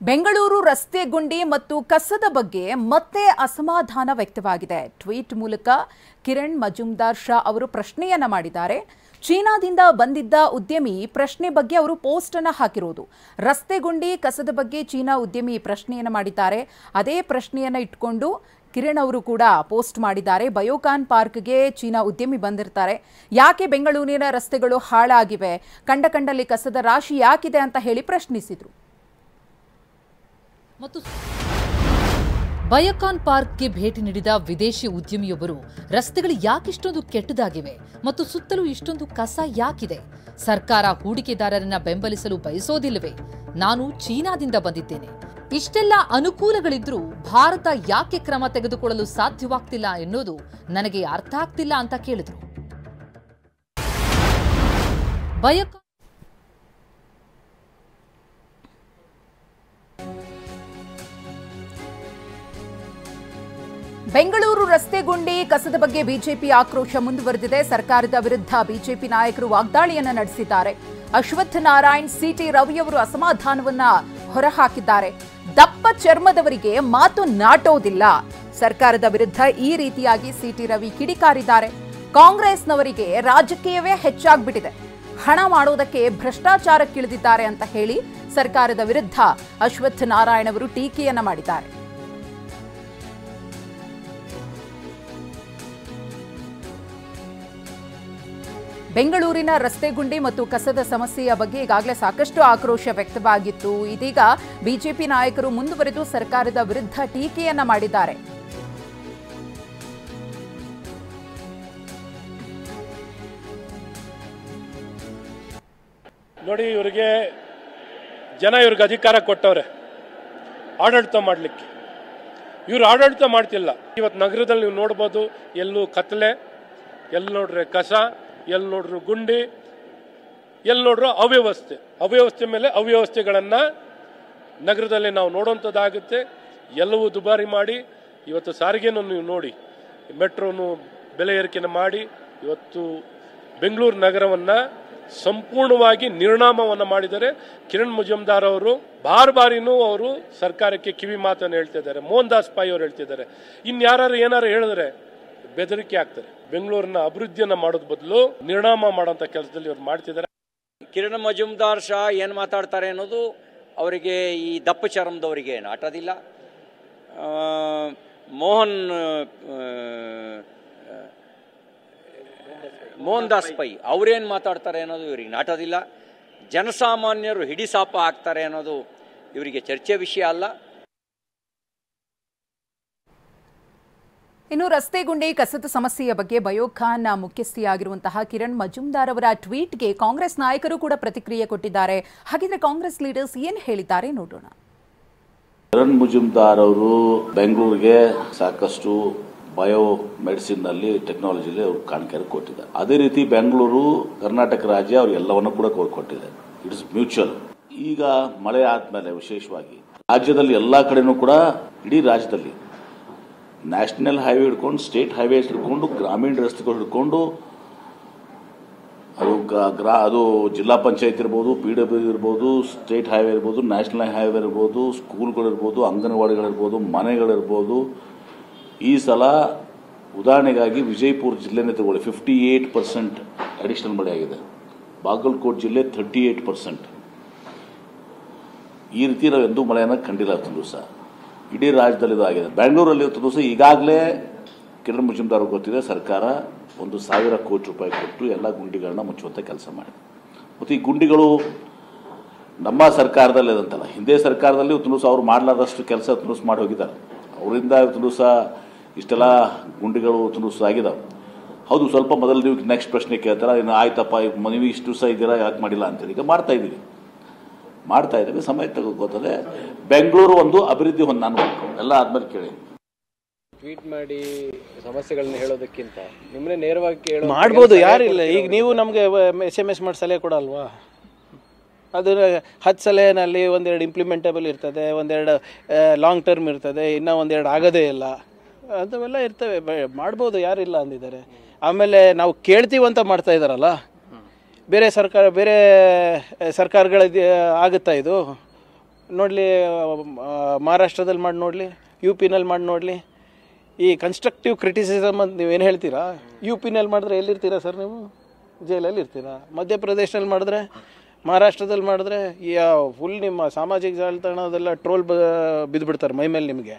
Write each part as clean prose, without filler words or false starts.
ಬೆಂಗಳೂರು ರಸ್ತೆ ಗುಂಡಿ ಮತ್ತು ಕಸದ ಬಗ್ಗೆ ಮತ್ತೆ ಅಸಮಾಧಾನ ವ್ಯಕ್ತವಾಗಿದೆ. ಟ್ವೀಟ್ ಮೂಲಕ ಕಿರಣ್ ಮಜುಮ್ದಾರ್ ಶಾ ಅವರು ಪ್ರಶ್ನೆಯನ್ನ ಮಾಡಿದ್ದಾರೆ. ಚೀನಾದಿಂದ ಬಂದಿದ್ದ ಉದ್ಯಮಿ ಪ್ರಶ್ನೆ ಬಗ್ಗೆ ಅವರು ಪೋಸ್ಟ್ ಅನ್ನು ಹಾಕಿರೋದು. ರಸ್ತೆ ಗುಂಡಿ ಕಸದ ಬಗ್ಗೆ ಚೀನಾ ಉದ್ಯಮಿ ಪ್ರಶ್ನೆಯನ್ನ ಮಾಡಿದ್ದಾರೆ. ಅದೇ ಪ್ರಶ್ನೆಯನ್ನ ಇಟ್ಕೊಂಡು ಕಿರಣ್ ಅವರು ಕೂಡ ಪೋಸ್ಟ್ ಮಾಡಿದ್ದಾರೆ. ಬಯೋಕಾನ್ ಪಾರ್ಕ್ಗೆ ಚೀನಾ ಉದ್ಯಮಿ ಬಂದಿರ್ತಾರೆ. ಯಾಕೆ ಬೆಂಗಳೂರಿನ ರಸ್ತೆಗಳು ಹಾಳಾಗಿವೆ, ಕಂಡಲ್ಲಿ ಕಸದ ರಾಶಿ ಯಾಕಿದೆ ಅಂತ ಹೇಳಿ ಪ್ರಶ್ನಿಸಿದ್ರು. ಮತ್ತು ಬಯೋಕಾನ್ ಪಾರ್ಕ್ಗೆ ಭೇಟಿ ನೀಡಿದ ವಿದೇಶಿ ಉದ್ಯಮಿಯೊಬ್ಬರು ರಸ್ತೆಗಳು ಯಾಕಿಷ್ಟೊಂದು ಕೆಟ್ಟದಾಗಿವೆ ಮತ್ತು ಸುತ್ತಲೂ ಇಷ್ಟೊಂದು ಕಸ ಯಾಕಿದೆ, ಸರ್ಕಾರ ಹೂಡಿಕೆದಾರರನ್ನ ಬೆಂಬಲಿಸಲು ಬಯಸೋದಿಲ್ಲವೇ, ನಾನು ಚೀನಾದಿಂದ ಬಂದಿದ್ದೇನೆ, ಇಷ್ಟೆಲ್ಲ ಅನುಕೂಲಗಳಿದ್ರೂ ಭಾರತ ಯಾಕೆ ಕ್ರಮ ತೆಗೆದುಕೊಳ್ಳಲು ಸಾಧ್ಯವಾಗ್ತಿಲ್ಲ ಎನ್ನುವುದು ನನಗೆ ಅರ್ಥ ಆಗ್ತಿಲ್ಲ ಅಂತ ಕೇಳಿದ್ರು. ಬೆಂಗಳೂರು ರಸ್ತೆ ಗುಂಡಿ ಕಸದ ಬಗ್ಗೆ ಬಿಜೆಪಿ ಆಕ್ರೋಶ ಮುಂದುವರೆದಿದೆ. ಸರ್ಕಾರದ ವಿರುದ್ಧ ಬಿಜೆಪಿ ನಾಯಕರು ವಾಗ್ದಾಳಿಯನ್ನ ನಡೆಸಿದ್ದಾರೆ. ಅಶ್ವಥ್ ನಾರಾಯಣ್, ಸಿಟಿ ರವಿಯವರು ಅಸಮಾಧಾನವನ್ನ ಹೊರಹಾಕಿದ್ದಾರೆ. ದಪ್ಪ ಚರ್ಮದವರಿಗೆ ಮಾತು ನಾಟೋದಿಲ್ಲ. ಸರ್ಕಾರದ ವಿರುದ್ಧ ಈ ರೀತಿಯಾಗಿ ಸಿಟಿ ರವಿ ಕಿಡಿಕಾರಿದ್ದಾರೆ. ಕಾಂಗ್ರೆಸ್ನವರಿಗೆ ರಾಜಕೀಯವೇ ಹೆಚ್ಚಾಗ್ಬಿಟ್ಟಿದೆ, ಹಣ ಮಾಡೋದಕ್ಕೆ ಭ್ರಷ್ಟಾಚಾರಕ್ಕಿಳಿದಿದ್ದಾರೆ ಅಂತ ಹೇಳಿ ಸರ್ಕಾರದ ವಿರುದ್ಧ ಅಶ್ವಥ್ ನಾರಾಯಣ್ ಅವರು ಟೀಕೆಯನ್ನ ಮಾಡಿದ್ದಾರೆ. ಬೆಂಗಳೂರಿನ ರಸ್ತೆ ಗುಂಡಿ ಮತ್ತು ಕಸದ ಸಮಸ್ಯೆಯ ಬಗ್ಗೆ ಈಗಾಗಲೇ ಸಾಕಷ್ಟು ಆಕ್ರೋಶ ವ್ಯಕ್ತವಾಗಿತ್ತು. ಇದೀಗ ಬಿಜೆಪಿ ನಾಯಕರು ಮುಂದುವರೆದು ಸರ್ಕಾರದ ವಿರುದ್ಧ ಟೀಕೆಯನ್ನ ಮಾಡಿದ್ದಾರೆ. ನೋಡಿ, ಇವರಿಗೆ ಜನ ಇವ್ರಿಗೆ ಅಧಿಕಾರ ಕೊಟ್ಟವ್ರೆ ಆಡಳಿತ ಮಾಡಲಿಕ್ಕೆ. ಇವರು ಆಡಳಿತ ಮಾಡ್ತಿಲ್ಲ. ಇವತ್ತು ನಗರದಲ್ಲಿ ನೀವು ನೋಡ್ಬೋದು, ಎಲ್ಲೂ ಕತ್ತಲೆ, ಎಲ್ಲಿ ನೋಡ್ರೆ ಕಸ, ಎಲ್ಲಿ ನೋಡ್ರು ಗುಂಡಿ, ಎಲ್ಲಿ ನೋಡ್ರು ಅವ್ಯವಸ್ಥೆ ಮೇಲೆ ಅವ್ಯವಸ್ಥೆಗಳನ್ನು ನಗರದಲ್ಲಿ ನಾವು ನೋಡುವಂಥದ್ದಾಗುತ್ತೆ. ಎಲ್ಲವೂ ದುಬಾರಿ ಮಾಡಿ ಇವತ್ತು ಸಾರಿಗೆನೂ ನೀವು ನೋಡಿ, ಮೆಟ್ರೋನು ಬೆಲೆ ಏರಿಕೆನ ಮಾಡಿ ಇವತ್ತು ಬೆಂಗಳೂರು ನಗರವನ್ನು ಸಂಪೂರ್ಣವಾಗಿ ನಿರ್ನಾಮವನ್ನು ಮಾಡಿದ್ದಾರೆ. ಕಿರಣ್ ಮಜುಮ್ದಾರ್ ಅವರು ಬಾರಿನೂ ಅವರು ಸರ್ಕಾರಕ್ಕೆ ಕಿವಿ ಮಾತನ್ನು ಹೇಳ್ತಿದ್ದಾರೆ. ಮೋಹನ್ ದಾಸ್ ಪೈ ಅವರು ಹೇಳ್ತಿದ್ದಾರೆ. ಇನ್ಯಾರು ಏನಾರು ಹೇಳಿದ್ರೆ ಬೆದರಿಕೆ ಆಗ್ತಾರೆ. ಬೆಂಗಳೂರಿನ ಅಭಿವೃದ್ಧಿಯನ್ನ ಮಾಡೋದ್ ಬದಲು ನಿರ್ನಾಮ ಮಾಡೋಂಥ ಕೆಲಸದಲ್ಲಿ ಇವ್ರು ಮಾಡ್ತಿದ್ದಾರೆ. ಕಿರಣ್ ಮಜುಮ್ದಾರ್ ಶಾ ಏನು ಮಾತಾಡ್ತಾರೆ ಅನ್ನೋದು ಅವರಿಗೆ ಈ ದಪ್ಪ ಚರ್ಮದವರಿಗೆ ಏನು ಆಟೋದಿಲ್ಲ. ಮೋಹನ್ ದಾಸ್ ಪೈ ಅವ್ರೇನು ಮಾತಾಡ್ತಾರೆ ಅನ್ನೋದು ಇವರಿಗೆ ನಾಟೋದಿಲ್ಲ. ಜನಸಾಮಾನ್ಯರು ಹಿಡಿಸಾಪ ಆಗ್ತಾರೆ ಅನ್ನೋದು ಇವರಿಗೆ ಚರ್ಚೆ ವಿಷಯ ಅಲ್ಲ. ಇನ್ನು ರಸ್ತೆ ಗುಂಡಿ ಕಸದ ಸಮಸ್ಯೆಯ ಬಗ್ಗೆ ಬಯೋಕಾನ್ ಮುಖ್ಯಸ್ಥಿಯಾಗಿರುವಂತಹ ಕಿರಣ್ ಮಜುಮ್ದಾರ್ ಅವರ ಟ್ವೀಟ್ಗೆ ಕಾಂಗ್ರೆಸ್ ನಾಯಕರು ಕೂಡ ಪ್ರತಿಕ್ರಿಯೆ ಕೊಟ್ಟಿದ್ದಾರೆ. ಹಾಗಿದ್ರೆ ಕಾಂಗ್ರೆಸ್ ಲೀಡರ್ಸ್ ಏನು ಹೇಳಿದ್ದಾರೆ ನೋಡೋಣ. ಕಿರಣ್ ಮಜುಮ್ದಾರ್ ಅವರು ಬೆಂಗಳೂರಿಗೆ ಸಾಕಷ್ಟು ಬಯೋ ಮೆಡಿಸಿನ್ ನಲ್ಲಿ ಟೆಕ್ನಾಲಜಿಲಿ ಅವರು ಕಾಣಿಕೆ ಕೊಟ್ಟಿದ್ದಾರೆ. ಅದೇ ರೀತಿ ಬೆಂಗಳೂರು ಕರ್ನಾಟಕ ರಾಜ್ಯ ಅವ್ರು ಎಲ್ಲವನ್ನೂ ಕೂಡ ಕೊಟ್ಟಿದೆ. It is mutual. ಈಗ ಮಳೆ ಆದ್ಮೇಲೆ ವಿಶೇಷವಾಗಿ ರಾಜ್ಯದಲ್ಲಿ ಎಲ್ಲಾ ಕಡೆನೂ ಕೂಡ ಇಡೀ ರಾಜ್ಯದಲ್ಲಿ ನ್ಯಾಷನಲ್ ಹೈವೇ ಹಿಡ್ಕೊಂಡು, ಸ್ಟೇಟ್ ಹೈವೇ ಹಿಡ್ಕೊಂಡು, ಗ್ರಾಮೀಣ ರಸ್ತೆಗಳು ಹಿಡ್ಕೊಂಡು, ಅದು ಜಿಲ್ಲಾ ಪಂಚಾಯತ್ ಇರ್ಬೋದು, PWD ಇರ್ಬೋದು, ಸ್ಟೇಟ್ ಹೈವೇ ಇರ್ಬೋದು, ನ್ಯಾಷನಲ್ ಹೈವೇ ಇರ್ಬೋದು, ಸ್ಕೂಲ್ಗಳಿರ್ಬೋದು, ಅಂಗನವಾಡಿಗಳಿರ್ಬೋದು, ಮನೆಗಳಿರ್ಬೋದು. ಈ ಸಲ ಉದಾಹರಣೆಗಾಗಿ ವಿಜಯಪುರ ಜಿಲ್ಲೆನೇ ತಗೊಳ್ಳಿ, 58% ಅಡಿಷನಲ್ ಮಳೆ ಆಗಿದೆ. ಬಾಗಲಕೋಟೆ ಜಿಲ್ಲೆ 38%. ಈ ರೀತಿ ನಾವು ಎಂದೂ ಮಳೆಯನ್ನು ಕಂಡಿಲ್ಲ. ದಿವಸ ಇಡೀ ರಾಜ್ಯದಲ್ಲಿ ಇದು ಆಗಿದೆ. ಬೆಂಗಳೂರಲ್ಲಿ ದಿವಸ ಈಗಾಗಲೇ ಕಿರಣ್ ಮಜುಮ್ದಾರ್ ಗೊತ್ತಿದೆ, ಸರ್ಕಾರ 1,000 ಕೋಟಿ ರೂಪಾಯಿ ಕೊಟ್ಟು ಎಲ್ಲ ಗುಂಡಿಗಳನ್ನ ಮುಚ್ಚುವಂಥ ಕೆಲಸ ಮಾಡಿದೆ. ಮತ್ತು ಈ ಗುಂಡಿಗಳು ನಮ್ಮ ಸರ್ಕಾರದಲ್ಲಿ ಅದಂತಲ್ಲ, ಹಿಂದೆ ಸರ್ಕಾರದಲ್ಲಿ ದಿವಸ ಅವ್ರು ಮಾಡಲಾರ್ದಷ್ಟು ಕೆಲಸ ದಿವಸ ಮಾಡಿ ಹೋಗಿದ್ದಾರೆ. ಅವರಿಂದ ದಿವಸ ಇಷ್ಟೆಲ್ಲ ಗುಂಡಿಗಳು ದಿವಸ ಆಗಿದಾವೆ. ಹೌದು, ಸ್ವಲ್ಪ ಮೊದಲು ನೀವು ನೆಕ್ಸ್ಟ್ ಪ್ರಶ್ನೆ ಕೇಳ್ತಾರೆ, ಇನ್ನು ಆಯ್ತಪ್ಪ ನೀವು ಇಷ್ಟು ದಿವಸ ಇದ್ದೀರಾ, ಯಾಕೆ ಮಾಡಿಲ್ಲ ಅಂತೇಳಿ. ಈಗ ಮಾಡ್ತಾ ಇದ್ದೀವಿ, ಸಮಯ ತಗೋತದೆ. ಬೆಂಗಳೂರು ಒಂದು ಅಭಿವೃದ್ಧಿ ನಾನು ಎಲ್ಲ ಆದ್ಮೇಲೆ ಕೇಳಿ ಟ್ವೀಟ್ ಮಾಡಿ ಸಮಸ್ಯೆಗಳನ್ನ ಹೇಳೋದಕ್ಕಿಂತ ನಿಮ್ಮನ್ನೇ ನೇರವಾಗಿ ಕೇಳೋ ಮಾಡ್ಬೋದು. ಯಾರಿಲ್ಲ, ಈಗ ನೀವು ನಮಗೆ SMS ಮಾಡಿ ಸಲಹೆ ಕೊಡಲ್ವಾ? ಅದು 10 ಸಲಹೆನಲ್ಲಿ ಒಂದೆರಡು ಇಂಪ್ಲಿಮೆಂಟೇಬಲ್ ಇರ್ತದೆ, ಒಂದೆರಡು ಲಾಂಗ್ ಟರ್ಮ್ ಇರ್ತದೆ, ಇನ್ನೂ ಒಂದೆರಡು ಆಗೋದೇ ಇಲ್ಲ, ಅಂಥವೆಲ್ಲ ಇರ್ತವೆ. ಮಾಡ್ಬೋದು, ಯಾರಿಲ್ಲ ಅಂದಿದ್ದಾರೆ. ಆಮೇಲೆ ನಾವು ಕೇಳ್ತೀವಂತ ಮಾಡ್ತಾ ಇದ್ದಾರಲ್ಲ, ಬೇರೆ ಸರ್ಕಾರಗಳ ಆಗುತ್ತಾ ಇದು? ನೋಡಲಿ, ಮಹಾರಾಷ್ಟ್ರದಲ್ಲಿ ಮಾಡಿ ನೋಡಲಿ, ಯು ಪಿನಲ್ಲಿ ಮಾಡಿ ನೋಡಲಿ. ಈ ಕನ್ಸ್ಟ್ರಕ್ಟಿವ್ ಕ್ರಿಟಿಸಿಸಮ್ ಅಂತ ನೀವೇನು ಹೇಳ್ತೀರಾ, ಯು ಪಿನಲ್ಲಿ ಮಾಡಿದ್ರೆ ಎಲ್ಲಿರ್ತೀರಾ ಸರ್ ನೀವು? ಜೈಲಲ್ಲಿ ಇರ್ತೀರಾ. ಮಧ್ಯಪ್ರದೇಶದಲ್ಲಿ ಮಾಡಿದ್ರೆ, ಮಹಾರಾಷ್ಟ್ರದಲ್ಲಿ ಮಾಡಿದ್ರೆ ಫುಲ್ ನಿಮ್ಮ ಸಾಮಾಜಿಕ ಜಾಲತಾಣದೆಲ್ಲ ಟ್ರೋಲ್ ಬಿದ್ದುಬಿಡ್ತಾರೆ ಮೈ ಮೇಲೆ ನಿಮಗೆ.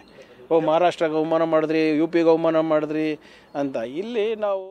ಮಹಾರಾಷ್ಟ್ರಕ್ಕೆ ಅವಮಾನ ಮಾಡಿದ್ರಿ, ಯು ಪಿಗೆ ಅವಮಾನ ಮಾಡಿದ್ರಿ ಅಂತ. ಇಲ್ಲಿ ನಾವು